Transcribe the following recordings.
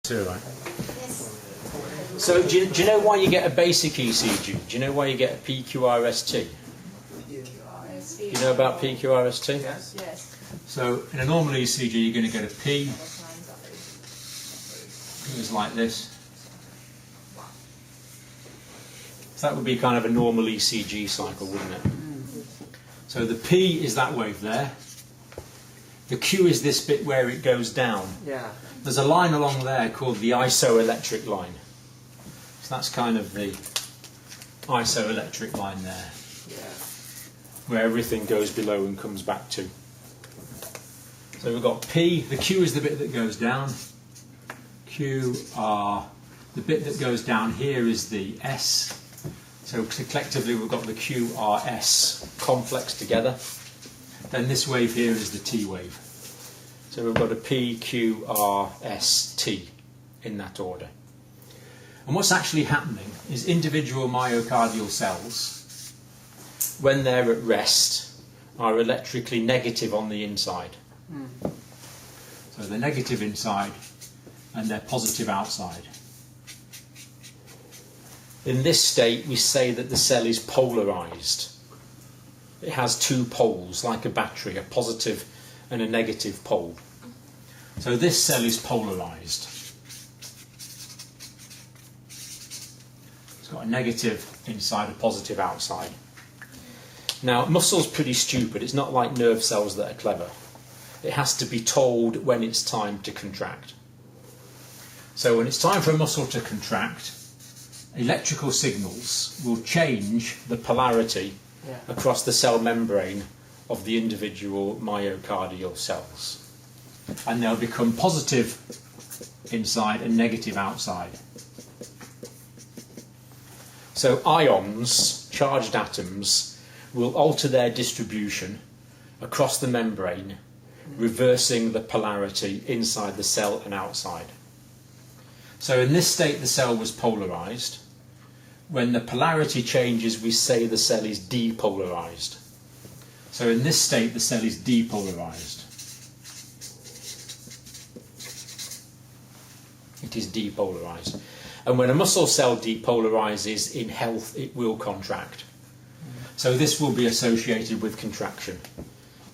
Right. Yes. So do you know why you get a basic ECG? Do you know why you get a PQRST? Do you know about PQRST? Yes. Yes. So in a normal ECG you're going to get a P. It's like this. So that would be kind of a normal ECG cycle, wouldn't it? So the P is that wave there. The Q is this bit where it goes down. Yeah. There's a line along there called the isoelectric line. So that's kind of the isoelectric line there, Yeah. where everything goes below and comes back to. So we've got P, the Q is the bit that goes down. Q, R, the bit that goes down here is the S. So collectively we've got the QRS complex together. Then this wave here is the T wave. So we've got a PQRST in that order. And what's actually happening is individual myocardial cells, when they're at rest, are electrically negative on the inside. So they're negative inside and they're positive outside. In this state we say that the cell is polarized. It has two poles, like a battery, a positive and a negative pole. So this cell is polarized. It's got a negative inside, a positive outside. Now, muscle's pretty stupid. It's not like nerve cells that are clever. It has to be told when it's time to contract. So when it's time for a muscle to contract, electrical signals will change the polarity across the cell membrane of the individual myocardial cells. And they'll become positive inside and negative outside. So ions, charged atoms, will alter their distribution across the membrane, reversing the polarity inside the cell and outside. So in this state the cell was polarized. When the polarity changes, we say the cell is depolarized. So in this state, the cell is depolarized. It is depolarized. And when a muscle cell depolarizes in health, it will contract. So this will be associated with contraction.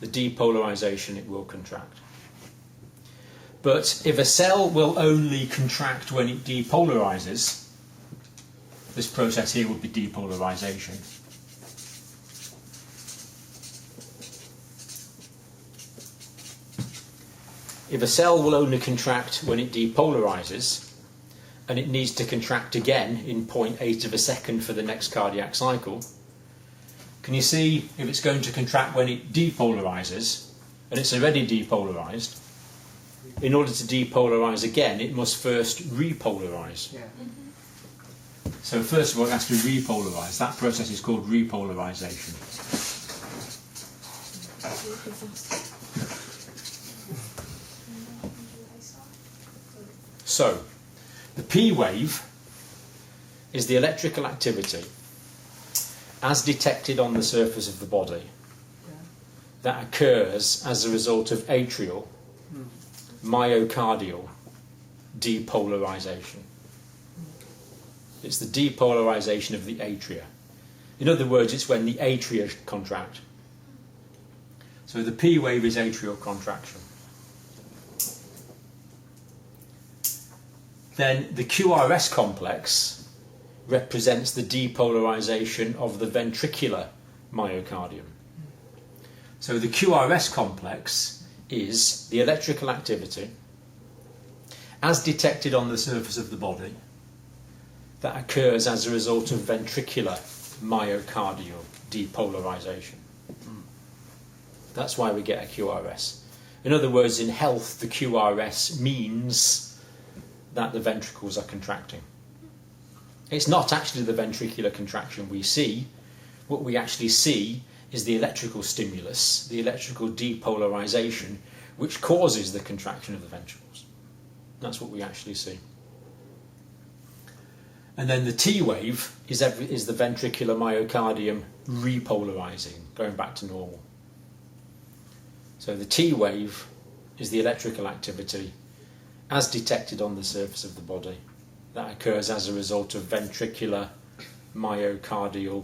The depolarization, it will contract. But if a cell will only contract when it depolarizes, this process here would be depolarization. If a cell will only contract when it depolarizes, and it needs to contract again in 0.8 of a second for the next cardiac cycle, can you see if it's going to contract when it depolarizes, and it's already depolarized, in order to depolarize again, it must first repolarize. Yeah. So first of all, it has to repolarize. That process is called repolarization. So, the P wave is the electrical activity as detected on the surface of the body that occurs as a result of atrial, myocardial depolarization. It's the depolarization of the atria. In other words, it's when the atria contract. So the P wave is atrial contraction. Then the QRS complex represents the depolarization of the ventricular myocardium. So the QRS complex is the electrical activity as detected on the surface of the body that occurs as a result of ventricular myocardial depolarization. That's why we get a QRS. In other words, in health, the QRS means that the ventricles are contracting. It's not actually the ventricular contraction we see. What we actually see is the electrical stimulus, the electrical depolarization, which causes the contraction of the ventricles. That's what we actually see. And then the T wave is the ventricular myocardium repolarizing, going back to normal. So the T wave is the electrical activity as detected on the surface of the body. That occurs as a result of ventricular myocardial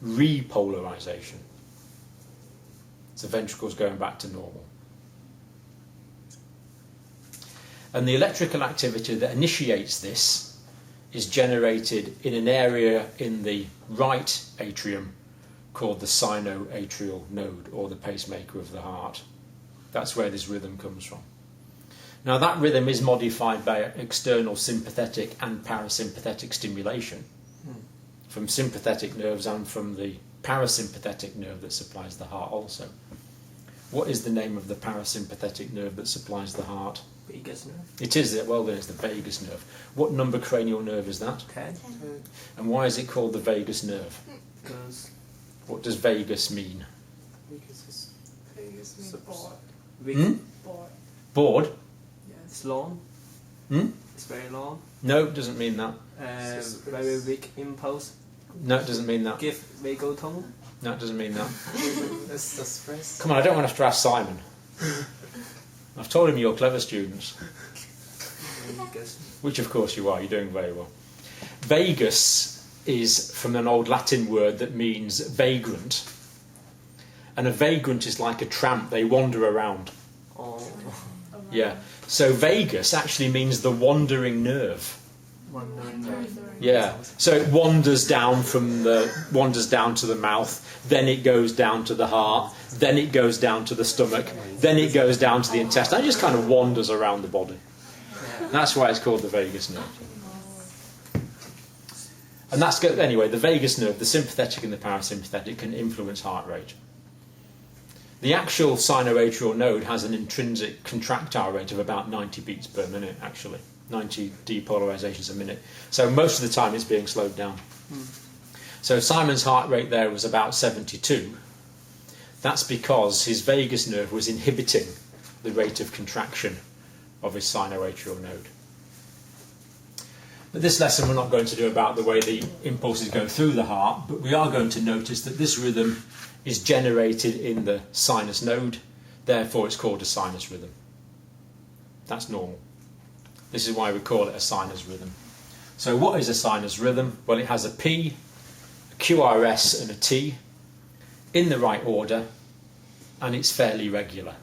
repolarization. So ventricles going back to normal. And the electrical activity that initiates this is generated in an area in the right atrium called the sinoatrial node, or the pacemaker of the heart. That's where this rhythm comes from. Now that rhythm is modified by external sympathetic and parasympathetic stimulation from sympathetic nerves and from the parasympathetic nerve that supplies the heart also. What is the name of the parasympathetic nerve that supplies the heart? Vagus nerve. It is, well then it's the vagus nerve. What number cranial nerve is that? 10. And why is it called the vagus nerve? Because What does vagus mean? it's Vagus means bored. weak. Bored. Bored? It's long. Hmm? It's very long. No, it doesn't mean that. Very weak impulse. No, it doesn't mean that. Give vagal tone. No, it doesn't mean that. It's the stress. Come on, I don't want to have to ask Simon. I've told him you're clever students, which of course you are, you're doing very well. Vagus is from an old Latin word that means vagrant. And a vagrant is like a tramp, they wander around. Oh, Yeah. So vagus actually means the wandering nerve. wandering nerve. Yeah. So it wanders down to the mouth, then it goes down to the heart, then it goes down to the stomach, then it goes down to the intestine. It just kind of wanders around the body. That's why it's called the vagus nerve. And that's good. Anyway, the vagus nerve, the sympathetic and the parasympathetic, can influence heart rate. The actual sinoatrial node has an intrinsic contractile rate of about 90 beats per minute, actually. 90 depolarizations a minute. So most of the time it's being slowed down. So Simon's heart rate there was about 72. That's because his vagus nerve was inhibiting the rate of contraction of his sinoatrial node. But this lesson we're not going to do about the way the impulses go through the heart, but we are going to notice that this rhythm is generated in the sinus node, therefore it's called a sinus rhythm. That's normal. This is why we call it a sinus rhythm. So what is a sinus rhythm? Well, it has a P, a QRS and a T in the right order, and it's fairly regular.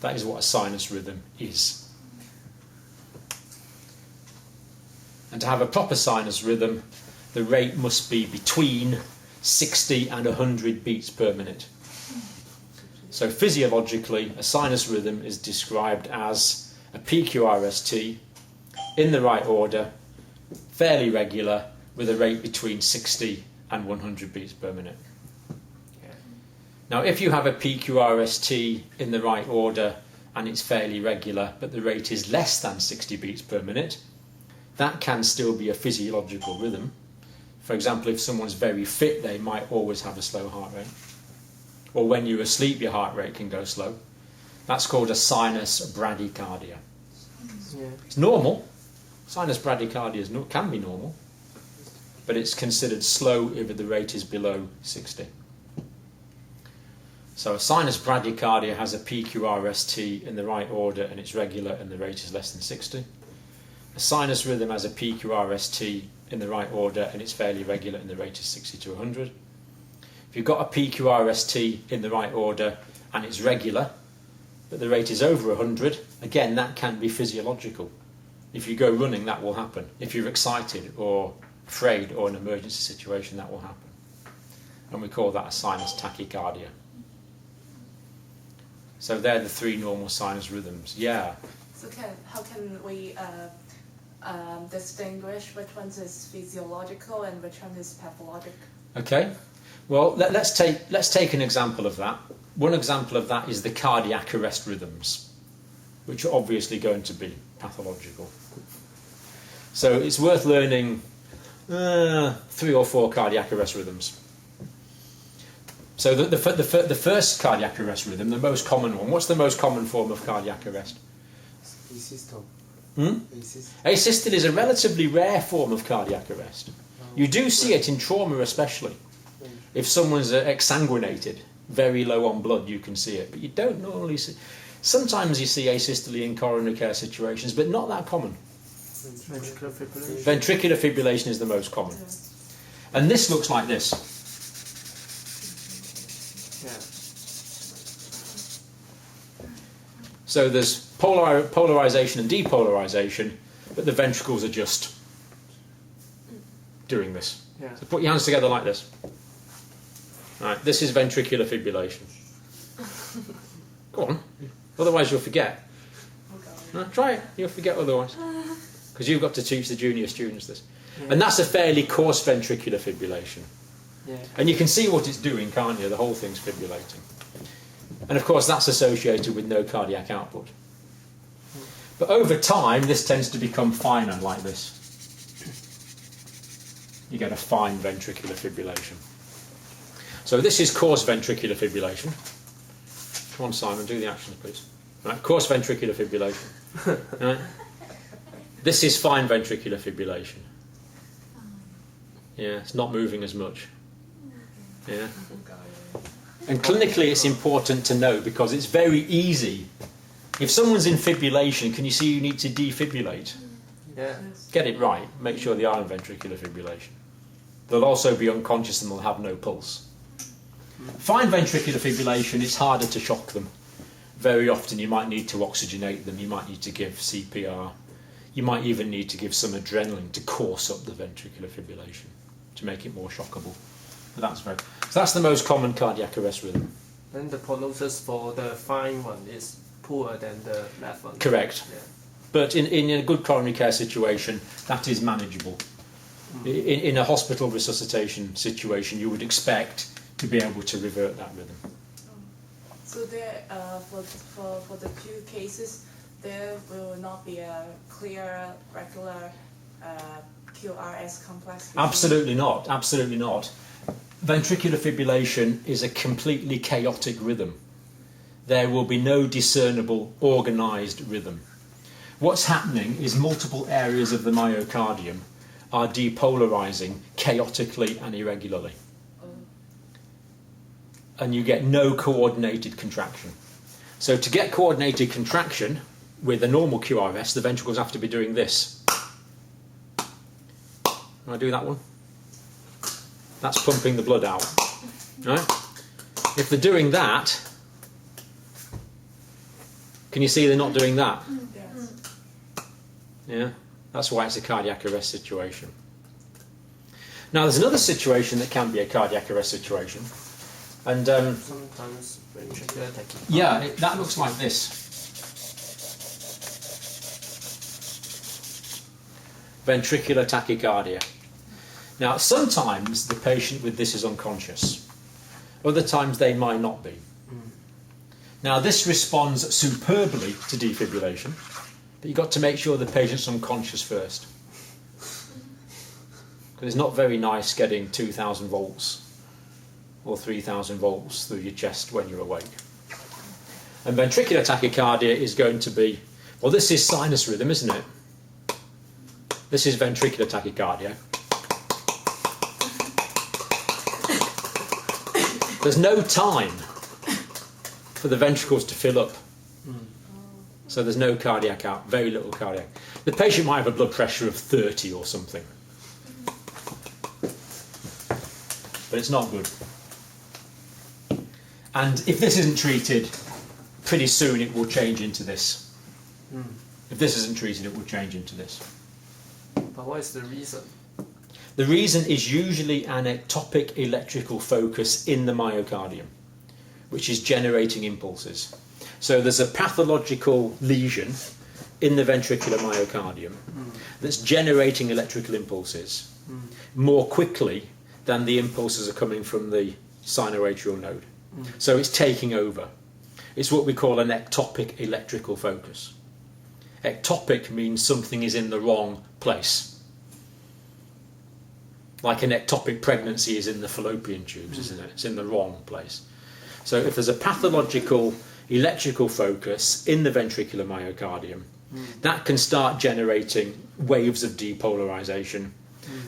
That is what a sinus rhythm is. And to have a proper sinus rhythm, the rate must be between 60 and 100 beats per minute. So physiologically, a sinus rhythm is described as a PQRST in the right order, fairly regular, with a rate between 60 and 100 beats per minute. Now, if you have a PQRST in the right order and it's fairly regular, but the rate is less than 60 beats per minute, that can still be a physiological rhythm. For example, if someone's very fit, they might always have a slow heart rate. Or when you're asleep, your heart rate can go slow. That's called a sinus bradycardia. Yeah. It's normal. Sinus bradycardia can be normal, but it's considered slow if the rate is below 60. So a sinus bradycardia has a PQRST in the right order and it's regular and the rate is less than 60. A sinus rhythm has a PQRST in the right order and it's fairly regular and the rate is 60 to 100. If you've got a PQRST in the right order and it's regular, but the rate is over 100, again, that can be physiological. If you go running, that will happen. If you're excited or afraid or an emergency situation, that will happen. And we call that a sinus tachycardia. So they're the three normal sinus rhythms. Yeah. So how can we distinguish which one is physiological and which one is pathological? Okay. Well, let's take an example of that. One example of that is the cardiac arrest rhythms, which are obviously going to be pathological. So it's worth learning 3 or 4 cardiac arrest rhythms. So the first cardiac arrest rhythm, the most common one, what's the most common form of cardiac arrest? Asystole. Asystole is a relatively rare form of cardiac arrest. You do see it in trauma especially. If someone's exsanguinated, very low on blood, you can see it, but you don't normally see. Sometimes you see asystole in coronary care situations, but not that common. Ventricular fibrillation. Ventricular fibrillation is the most common. And this looks like this. Yeah. So there's polarization and depolarization, but the ventricles are just doing this. Yeah. So put your hands together like this. Right, this is ventricular fibrillation. Go on, otherwise you'll forget. No, try it, you'll forget otherwise. Because you've got to teach the junior students this. Yeah. And that's a fairly coarse ventricular fibrillation. Yeah. And you can see what it's doing, can't you? The whole thing's fibrillating. And of course that's associated with no cardiac output. But over time this tends to become finer like this. You get a fine ventricular fibrillation. So this is coarse ventricular fibrillation. Come on, Simon, do the actions, please. Right, coarse ventricular fibrillation. Right. This is fine ventricular fibrillation. Yeah, it's not moving as much. Yeah. And clinically it's important to know because it's very easy. If someone's in fibrillation, can you see you need to defibrillate? Yeah. Get it right. Make sure they are in ventricular fibrillation. They'll also be unconscious and they'll have no pulse. Fine ventricular fibrillation, it's harder to shock them. Very often you might need to oxygenate them, you might need to give CPR, you might even need to give some adrenaline to course up the ventricular fibrillation to make it more shockable. But so that's the most common cardiac arrest rhythm. Then the prognosis for the fine one is poorer than the left one. Correct. Yeah. But in a good coronary care situation, that is manageable. In a hospital resuscitation situation, you would expect to be able to revert that rhythm. So there, for the two cases, there will not be a clear, regular QRS complex? Between... Absolutely not, absolutely not. Ventricular fibrillation is a completely chaotic rhythm. There will be no discernible, organised rhythm. What's happening is multiple areas of the myocardium are depolarizing chaotically and irregularly. And you get no coordinated contraction. So to get coordinated contraction with a normal QRS, the ventricles have to be doing this. Can I do that one? That's pumping the blood out. Right? If they're doing that, can you see they're not doing that? Yes. Yeah? That's why it's a cardiac arrest situation. Now there's another situation that can be a cardiac arrest situation. And sometimes ventricular tachycardia. yeah, that looks like this. Ventricular tachycardia. Now sometimes the patient with this is unconscious. Other times they might not be. Now this responds superbly to defibrillation, but you've got to make sure the patient's unconscious first. Because it's not very nice getting 2,000 volts or 3,000 volts through your chest when you're awake. And ventricular tachycardia is going to be, well, this is sinus rhythm, isn't it? This is ventricular tachycardia. There's no time for the ventricles to fill up. So there's no cardiac out, very little cardiac. The patient might have a blood pressure of 30 or something. But it's not good. And if this isn't treated, pretty soon it will change into this. If this isn't treated, it will change into this. But what is the reason? The reason is usually an ectopic electrical focus in the myocardium, which is generating impulses. So there's a pathological lesion in the ventricular myocardium that's generating electrical impulses more quickly than the impulses are coming from the sinoatrial node. So it's taking over. It's what we call an ectopic electrical focus. Ectopic means something is in the wrong place. Like an ectopic pregnancy is in the fallopian tubes, isn't it? It's in the wrong place. So if there's a pathological electrical focus in the ventricular myocardium, that can start generating waves of depolarization.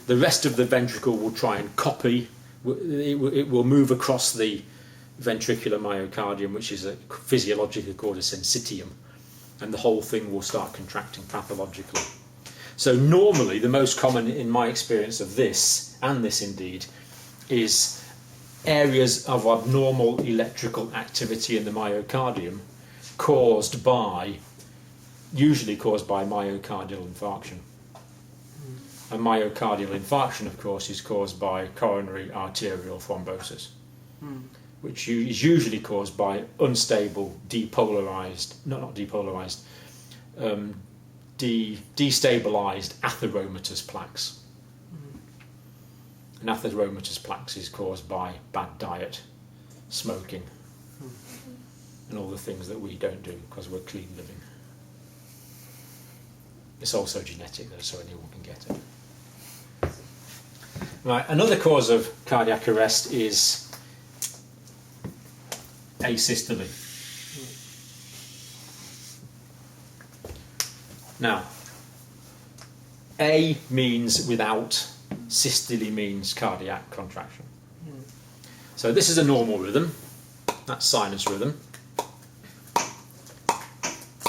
The rest of the ventricle will try and copy. It will move across the ventricular myocardium, which is physiologically called a syncytium, and the whole thing will start contracting pathologically. So normally, the most common in my experience of this, and this indeed, is areas of abnormal electrical activity in the myocardium usually caused by myocardial infarction. A myocardial infarction, of course, is caused by coronary arterial thrombosis, which is usually caused by unstable, destabilized atheromatous plaques. And atheromatous plaques is caused by bad diet, smoking, and all the things that we don't do because we're clean living. It's also genetic, though, so anyone can get it. Right, another cause of cardiac arrest is asystole. Now, A means without, systole means cardiac contraction. So this is a normal rhythm, that's sinus rhythm.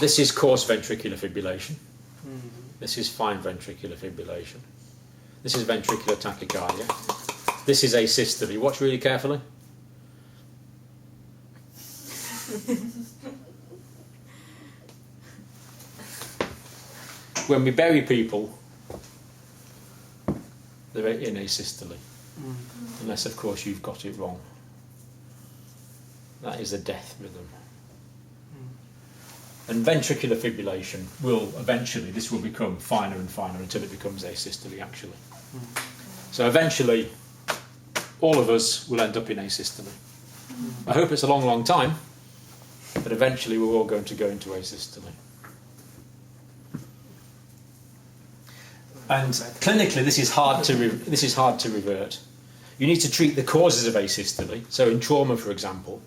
This is coarse ventricular fibrillation. This is fine ventricular fibrillation. This is ventricular tachycardia. This is asystole. Watch really carefully. When we bury people, they're in asystole. Unless, of course, you've got it wrong. That is a death rhythm. And ventricular fibrillation will eventually, this will become finer and finer until it becomes asystole, actually. So eventually, all of us will end up in asystole. I hope it's a long, long time, but eventually we're all going to go into asystole. And clinically, this is hard to revert. You need to treat the causes of asystole. So in trauma, for example,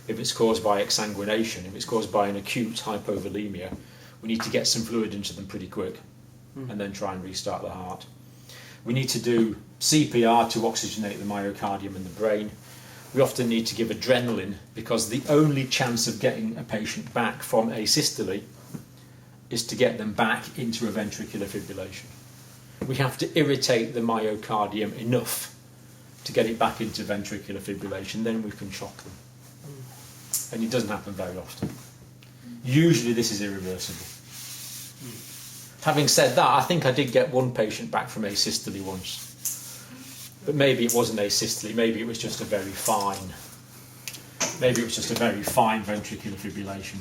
if it's caused by exsanguination, if it's caused by an acute hypovolemia, we need to get some fluid into them pretty quick and then try and restart the heart. We need to do CPR to oxygenate the myocardium and the brain. We often need to give adrenaline because the only chance of getting a patient back from asystole is to get them back into a ventricular fibrillation. We have to irritate the myocardium enough to get it back into ventricular fibrillation, then we can shock them. And it doesn't happen very often. Usually this is irreversible. Having said that, I think I did get one patient back from asystole once. But maybe it wasn't asystole, maybe it was just a very fine ventricular fibrillation.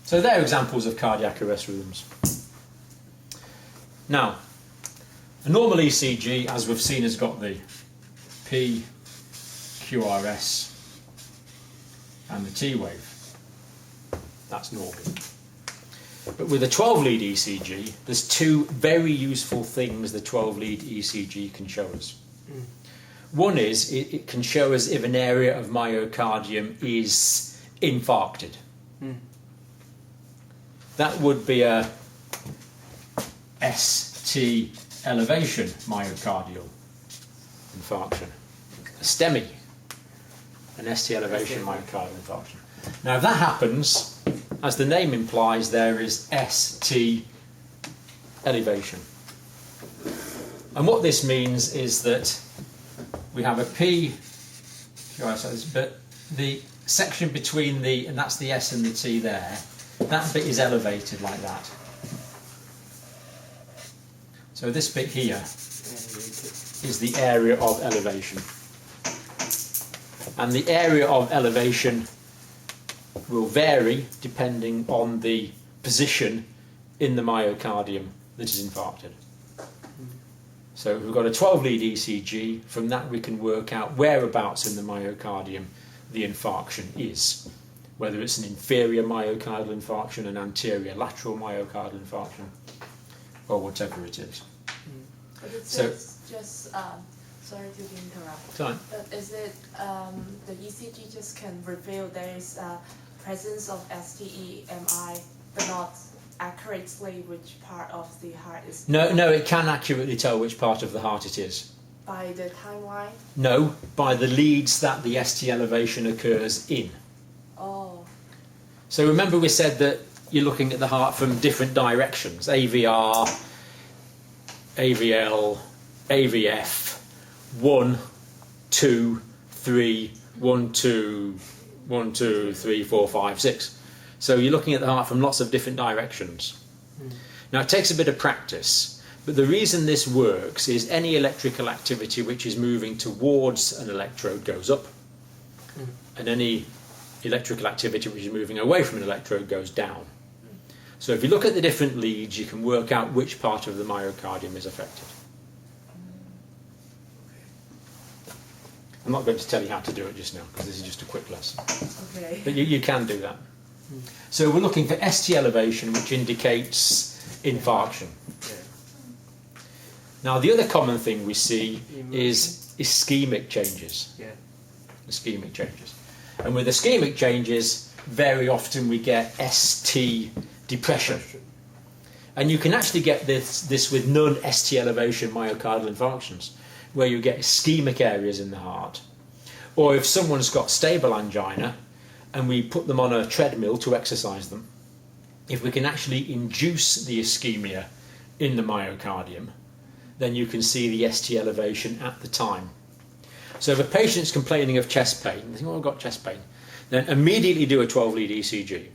So they're examples of cardiac arrest rhythms. Now, a normal ECG, as we've seen, has got the PQRS and the T wave. That's normal. But with a 12-lead ECG, there's two very useful things the 12-lead ECG can show us. One is it can show us if an area of myocardium is infarcted. That would be a ST elevation myocardial infarction. A STEMI, an ST elevation myocardial infarction. Now if that happens, as the name implies, there is ST elevation. And what this means is that we have a P, but the section between and that's the S and the T there, that bit is elevated like that. So this bit here is the area of elevation. And the area of elevation will vary depending on the position in the myocardium that is infarcted. So if we've got a 12-lead ECG, from that we can work out whereabouts in the myocardium the infarction is, whether it's an inferior myocardial infarction, an anterior lateral myocardial infarction, or whatever it is. But it's So, just sorry to interrupt. Fine. But is it the ECG just can reveal there is presence of STEMI, but not accurately which part of the heart is? No, it can accurately tell which part of the heart it is. By the timeline? No, by the leads that the ST elevation occurs in. Oh. So remember we said that you're looking at the heart from different directions. AVR, AVL, AVF, 1, 2, 3, 1, 2, 1, 2, 3, 4, 5, 6. So you're looking at the heart from lots of different directions. Now it takes a bit of practice, but the reason this works is any electrical activity which is moving towards an electrode goes up, and any electrical activity which is moving away from an electrode goes down. So if you look at the different leads, you can work out which part of the myocardium is affected. I'm not going to tell you how to do it just now, because this is just a quick lesson. Okay. But you can do that. So we're looking for ST elevation, which indicates infarction. Now the other common thing we see is ischemic changes. Ischemic changes. And with ischemic changes, very often we get ST depression. And you can actually get this with non-ST elevation myocardial infarctions, where you get ischemic areas in the heart. Or if someone's got stable angina and we put them on a treadmill to exercise them, if we can actually induce the ischemia in the myocardium, then you can see the ST elevation at the time. So if a patient's complaining of chest pain, they think, oh, I've got chest pain, then immediately do a 12-lead ECG.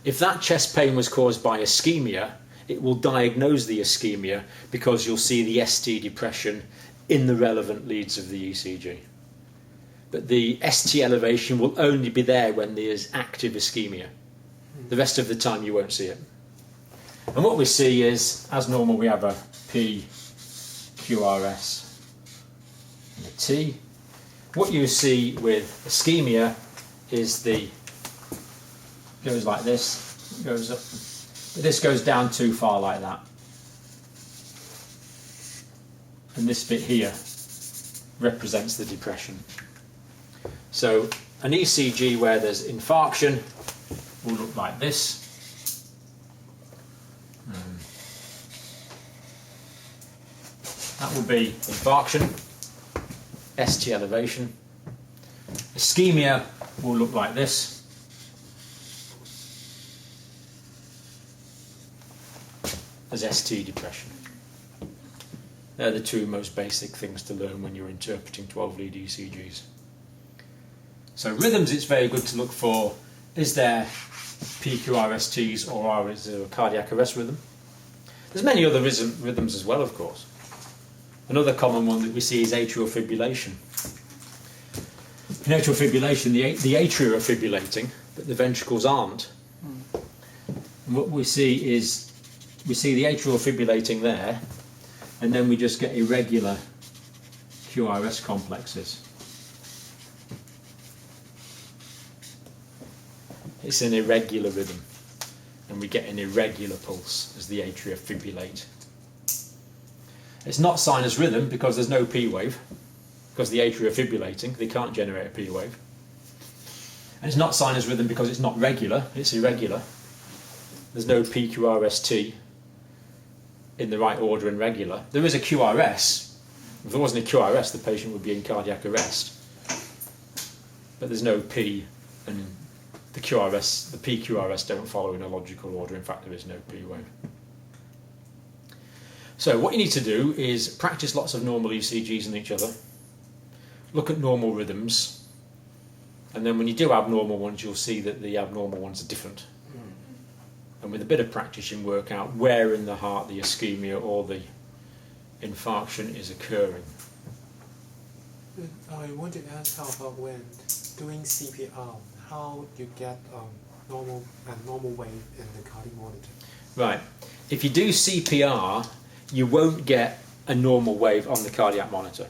If that chest pain was caused by ischemia, it will diagnose the ischemia because you'll see the ST depression in the relevant leads of the ECG. But the ST elevation will only be there when there is active ischemia. The rest of the time you won't see it. And what we see is, as normal, we have a P, QRS and a T. What you see with ischemia is goes like this, goes up, but this goes down too far like that. And this bit here represents the depression. So an ECG where there's infarction will look like this. That will be infarction, ST elevation. Ischemia will look like this. As ST depression. They're the two most basic things to learn when you're interpreting 12-lead ECGs. So rhythms, it's very good to look for, is there PQRSTs or is there a cardiac arrest rhythm? There's many other rhythms as well, of course. Another common one that we see is atrial fibrillation. In atrial fibrillation, the atria are fibrillating, but the ventricles aren't. And what we see is, we see the atrial fibrillating there, and then we just get irregular QRS complexes. It's an irregular rhythm, and we get an irregular pulse as the atria fibrillate. It's not sinus rhythm because there's no P wave, because the atria are fibrillating, they can't generate a P wave. And it's not sinus rhythm because it's not regular, it's irregular. There's no PQRST in the right order and regular. There is a QRS. If there wasn't a QRS, the patient would be in cardiac arrest. But there's no P, and the QRS, the PQRS don't follow in a logical order. In fact, there is no P wave. So what you need to do is practice lots of normal ECGs in each other, look at normal rhythms, and then when you do abnormal ones, you'll see that the abnormal ones are different. And with a bit of practice, you can work out where in the heart the ischemia or the infarction is occurring. I wanted to ask how about when doing CPR, how you get a normal wave in the cardiac monitor? Right. If you do CPR, you won't get a normal wave on the cardiac monitor.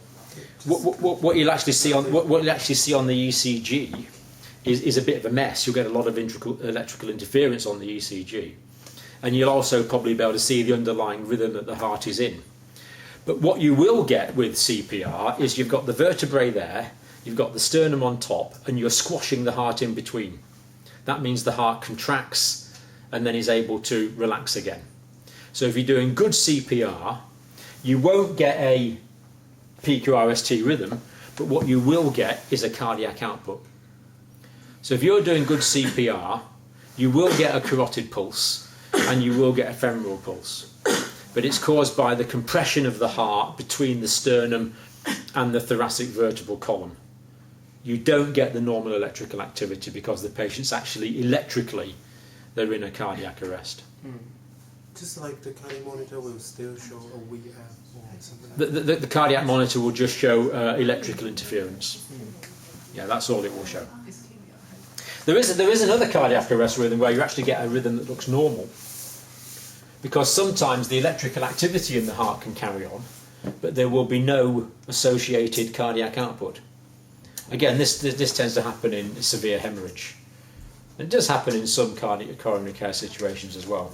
What you'll actually see on what you'll actually see on the ECG is a bit of a mess. You'll get a lot of electrical interference on the ECG, and you'll also probably be able to see the underlying rhythm that the heart is in. But what you will get with CPR is you've got the vertebrae there, you've got the sternum on top, and you're squashing the heart in between. That means the heart contracts and then is able to relax again. So if you're doing good CPR, you won't get a PQRST rhythm, but what you will get is a cardiac output. So if you're doing good CPR, you will get a carotid pulse and you will get a femoral pulse. But it's caused by the compression of the heart between the sternum and the thoracic vertebral column. You don't get the normal electrical activity because the patient's actually electrically, they're in a cardiac arrest. Just like the cardiac monitor will still show a VF or something like The cardiac monitor will just show electrical interference. Yeah, that's all it will show. There is another cardiac arrest rhythm where you actually get a rhythm that looks normal. Because sometimes the electrical activity in the heart can carry on, but there will be no associated cardiac output. Again, this tends to happen in severe hemorrhage. It does happen in some coronary care situations as well.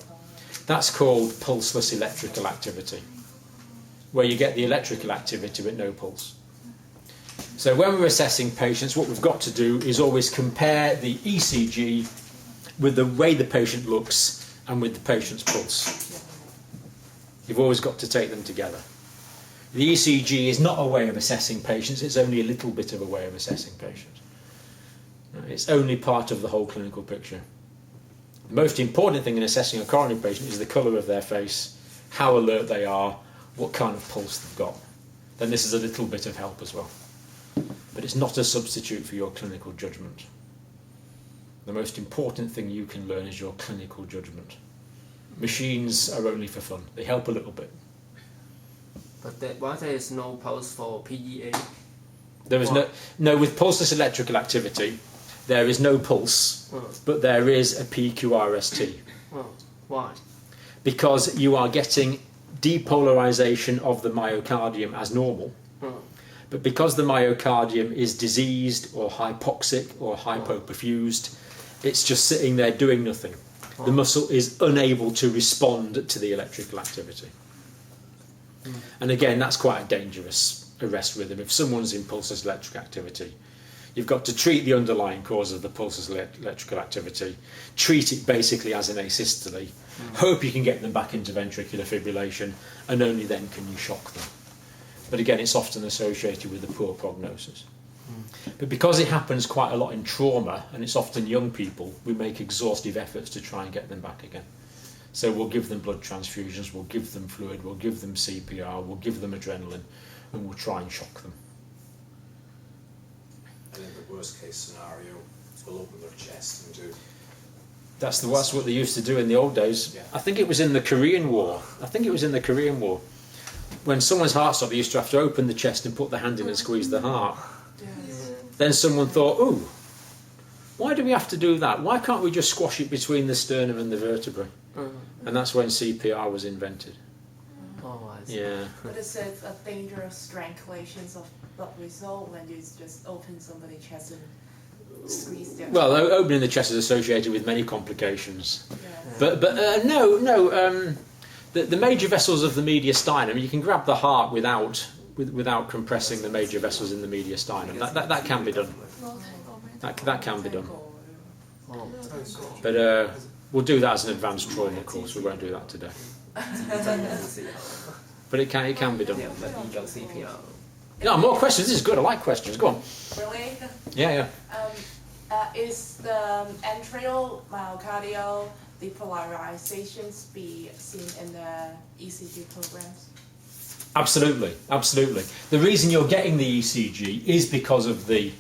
That's called pulseless electrical activity, where you get the electrical activity but no pulse. So when we're assessing patients, what we've got to do is always compare the ECG with the way the patient looks and with the patient's pulse. You've always got to take them together. The ECG is not a way of assessing patients, it's only a little bit of a way of assessing patients. It's only part of the whole clinical picture. The most important thing in assessing a coronary patient is the colour of their face, how alert they are, what kind of pulse they've got. Then this is a little bit of help as well. But it's not a substitute for your clinical judgment. The most important thing you can learn is your clinical judgment. Machines are only for fun. They help a little bit. But why there is no pulse for PEA? There is no with pulseless electrical activity, there is no pulse, but there is a PQRST. Why? Because you are getting depolarization of the myocardium as normal, but because the myocardium is diseased or hypoxic or hypoperfused, it's just sitting there doing nothing. The muscle is unable to respond to the electrical activity. And again, that's quite a dangerous arrest rhythm. If someone's in pulseless electric activity, you've got to treat the underlying cause of the pulseless electrical activity, treat it basically as an asystole, hope you can get them back into ventricular fibrillation, and only then can you shock them. But again, it's often associated with a poor prognosis. But because it happens quite a lot in trauma, and it's often young people, we make exhaustive efforts to try and get them back again. So we'll give them blood transfusions, we'll give them fluid, we'll give them CPR, we'll give them adrenaline, and we'll try and shock them. And in the worst case scenario, we'll open their chest and do... That's what they used to do in the old days. Yeah. I think it was in the Korean War. When someone's heart stopped, they used to have to open the chest and put the hand in and squeeze the heart. Then someone thought, ooh, why do we have to do that? Why can't we just squash it between the sternum and the vertebrae? And that's when CPR was invented. Oh, I see. Yeah. But it's a dangerous strangulation of blood vessel when you just open somebody's chest and squeeze their... Well, opening the chest is associated with many complications. Yeah. But the major vessels of the mediastinum, you can grab the heart without compressing the major vessels in the mediastinum. That can be done. That can be done. But we'll do that as an advanced trauma course. We won't do that today. But it can be done. Yeah, but you don't CPR. No, more questions. This is good. I like questions. Go on. Really? Yeah. Is the atrial myocardial depolarization be seen in the ECG programs? Absolutely. The reason you're getting the ECG is because of the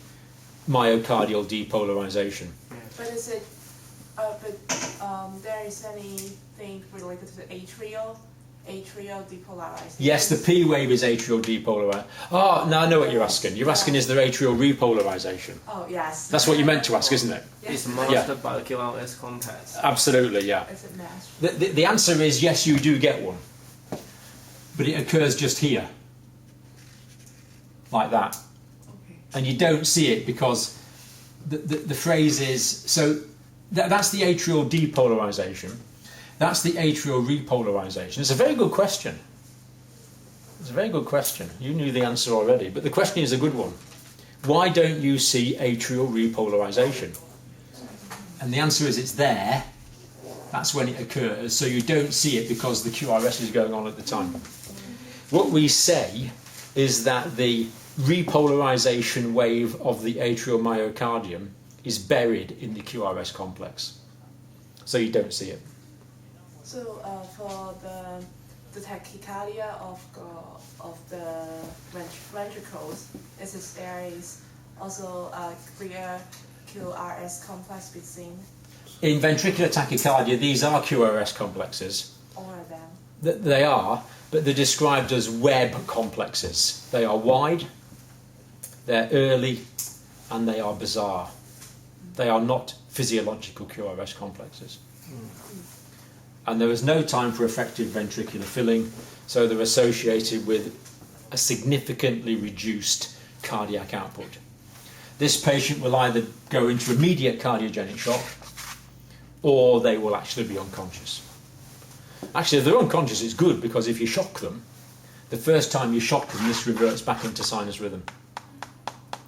myocardial depolarization. But is it? There is anything related to the atrial depolarization? Yes, the P wave is atrial depolarization. Oh, now I know what you're asking. You're asking is there atrial repolarization? Oh, yes. That's what you meant to ask, isn't it? It's mastered by the QRS complex. Absolutely, yeah. Is it matched? The answer is yes, you do get one. But it occurs just here. Like that. Okay. And you don't see it because the phrase is... So that's the atrial depolarization. That's the atrial repolarization. It's a very good question. You knew the answer already, but the question is a good one. Why don't you see atrial repolarization? And the answer is it's there. That's when it occurs. So you don't see it because the QRS is going on at the time. What we say is that the repolarization wave of the atrial myocardium is buried in the QRS complex, so you don't see it. So for the tachycardia of the ventricles, there is also a clear QRS complex between. In ventricular tachycardia, these are QRS complexes. All of them. They are, but they're described as web complexes. They are wide, they're early, and they are bizarre. They are not physiological QRS complexes. And there is no time for effective ventricular filling, so they're associated with a significantly reduced cardiac output. This patient will either go into immediate cardiogenic shock, or they will actually be unconscious. Actually, if they're unconscious, it's good, because if you shock them, the first time you shock them, this reverts back into sinus rhythm.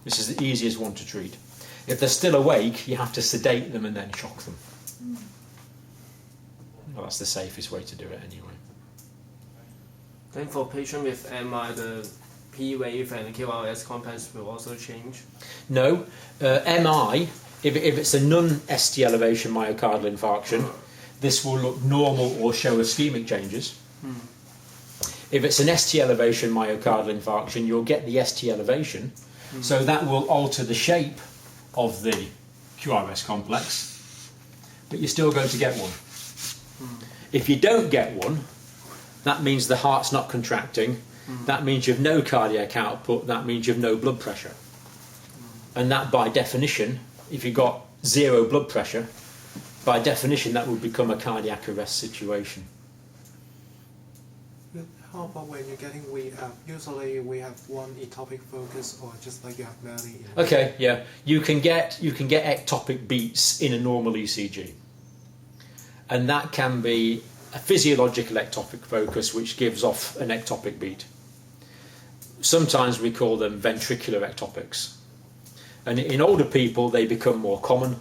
This is the easiest one to treat. If they're still awake, you have to sedate them and then shock them. Well, that's the safest way to do it anyway. Then for patient with MI, the P wave and QRS complex will also change? No. MI, if it's a non-ST elevation myocardial infarction, this will look normal or show ischemic changes. If it's an ST elevation myocardial infarction, you'll get the ST elevation, so that will alter the shape of the QRS complex, but you're still going to get one. If you don't get one, that means the heart's not contracting, that means you've no cardiac output, that means you've no blood pressure. And that, by definition, if you've got zero blood pressure, by definition that would become a cardiac arrest situation. How about when you're getting, usually we have one ectopic focus, or just like you have many? Okay, yeah. You can get ectopic beats in a normal ECG. And that can be a physiological ectopic focus which gives off an ectopic beat. Sometimes we call them ventricular ectopics. And in older people they become more common.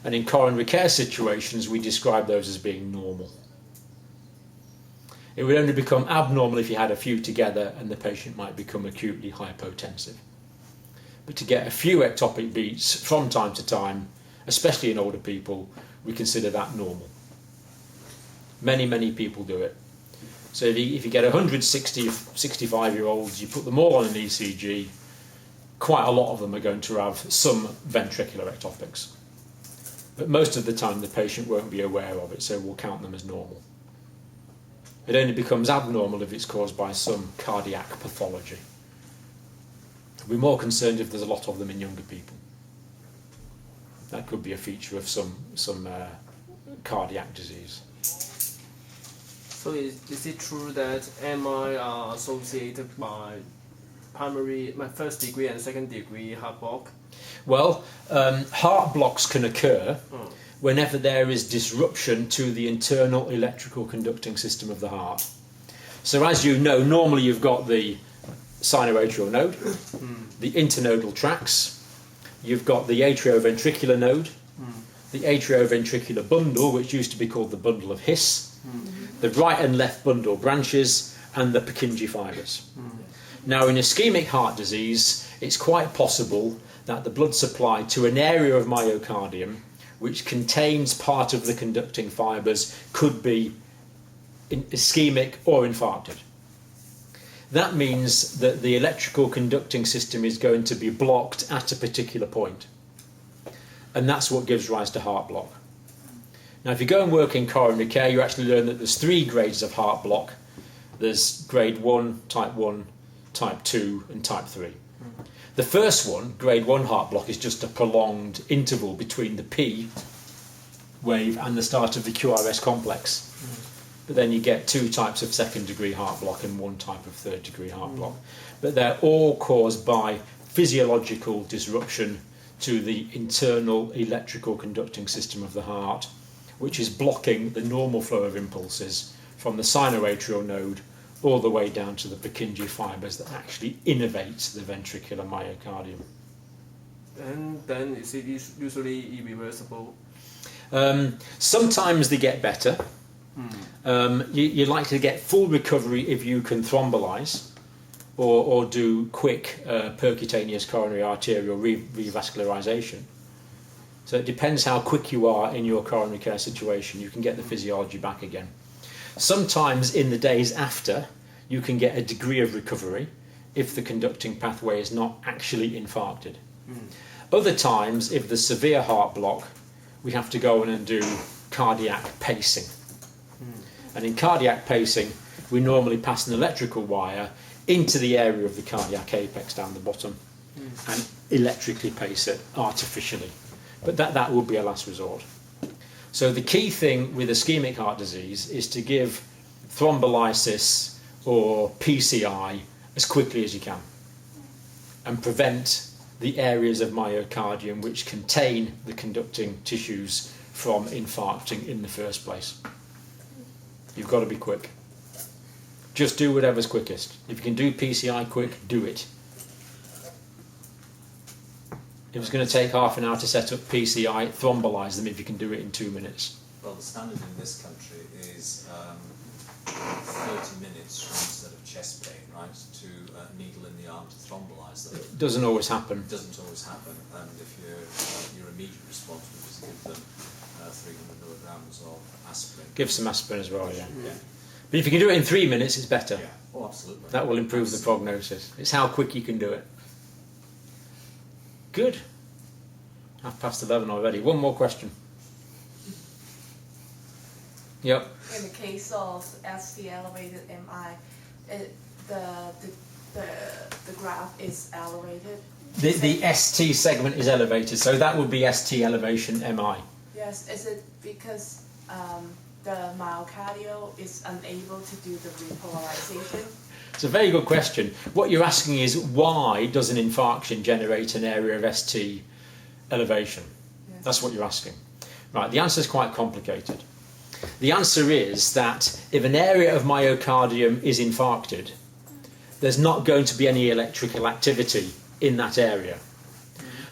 And in coronary care situations we describe those as being normal. It would only become abnormal if you had a few together and the patient might become acutely hypotensive. But to get a few ectopic beats from time to time, especially in older people, we consider that normal. Many people do it. So if you get 160, 65-year-olds, you put them all on an ECG, quite a lot of them are going to have some ventricular ectopics. But most of the time the patient won't be aware of it, so we'll count them as normal. It only becomes abnormal if it's caused by some cardiac pathology. We're more concerned if there's a lot of them in younger people. That could be a feature of some cardiac disease. So is it true that MI are associated by my first degree and second degree heart block? Well, heart blocks can occur whenever there is disruption to the internal electrical conducting system of the heart. So as you know, normally you've got the sinoatrial node, the internodal tracts, you've got the atrioventricular node, the atrioventricular bundle, which used to be called the bundle of His, the right and left bundle branches, and the Purkinje fibres. Now in ischemic heart disease, it's quite possible that the blood supply to an area of myocardium which contains part of the conducting fibres could be ischemic or infarcted. That means that the electrical conducting system is going to be blocked at a particular point. And that's what gives rise to heart block. Now if you go and work in coronary care, you actually learn that there's 3 grades of heart block. There's grade 1, type 2 and type 3. The first one, grade 1 heart block, is just a prolonged interval between the P wave and the start of the QRS complex. But then you get 2 types of second degree heart block and 1 type of third degree heart block. But they're all caused by physiological disruption to the internal electrical conducting system of the heart, which is blocking the normal flow of impulses from the sinoatrial node all the way down to the Purkinje fibres that actually innervate the ventricular myocardium. And then is it usually irreversible? Sometimes they get better. You're likely to get full recovery if you can thrombolize. or do quick percutaneous coronary arterial revascularization. So it depends how quick you are in your coronary care situation. You can get the physiology back again. Sometimes in the days after, you can get a degree of recovery if the conducting pathway is not actually infarcted. Other times, if there's severe heart block, we have to go in and do cardiac pacing. And in cardiac pacing, we normally pass an electrical wire into the area of the cardiac apex down the bottom and electrically pace it artificially. But that would be a last resort. So the key thing with ischemic heart disease is to give thrombolysis or PCI as quickly as you can and prevent the areas of myocardium which contain the conducting tissues from infarcting in the first place. You've got to be quick. Just do whatever's quickest. If you can do PCI quick, do it. If it's going to take half an hour to set up PCI, thrombolyze them if you can do it in 2 minutes. Well, the standard in this country is 30 minutes instead of chest pain, right, to a needle in the arm to thrombolyze them. It doesn't always happen. It doesn't always happen, and if your immediate response would be to give them 300 milligrams of aspirin. Give some aspirin as well, yeah. But if you can do it in 3 minutes, it's better. Yeah. Oh, absolutely. That will improve the prognosis. It's how quick you can do it. Good. 11:30 already. One more question. Yep. In the case of ST elevated MI, the graph is elevated. The ST segment is elevated, so that would be ST elevation MI. Yes, is it because the myocardial is unable to do the repolarization? It's a very good question. What you're asking is why does an infarction generate an area of ST elevation? Yes. That's what you're asking. Right, the answer is quite complicated. The answer is that if an area of myocardium is infarcted, there's not going to be any electrical activity in that area.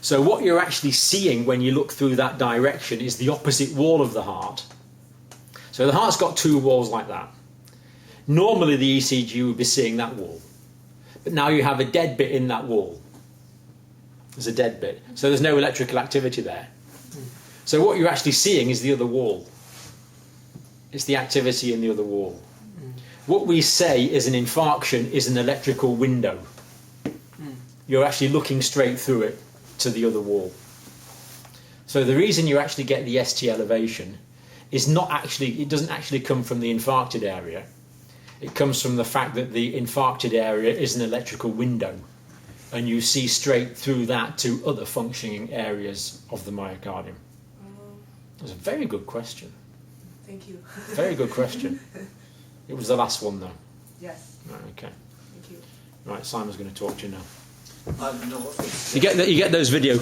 So what you're actually seeing when you look through that direction is the opposite wall of the heart. So the heart's got two walls like that. Normally the ECG would be seeing that wall, but now you have a dead bit in that wall. There's a dead bit, so there's no electrical activity there. So what you're actually seeing is the other wall. It's the activity in the other wall. What we say is an infarction is an electrical window. You're actually looking straight through it to the other wall. So the reason you actually get the ST elevation is it doesn't actually come from the infarcted area. It comes from the fact that the infarcted area is an electrical window, and you see straight through that to other functioning areas of the myocardium. That's a very good question. Thank you. Very good question. It was the last one, though. Yes. Right, okay. Thank you. Right, Simon's going to talk to you now. No, You get those video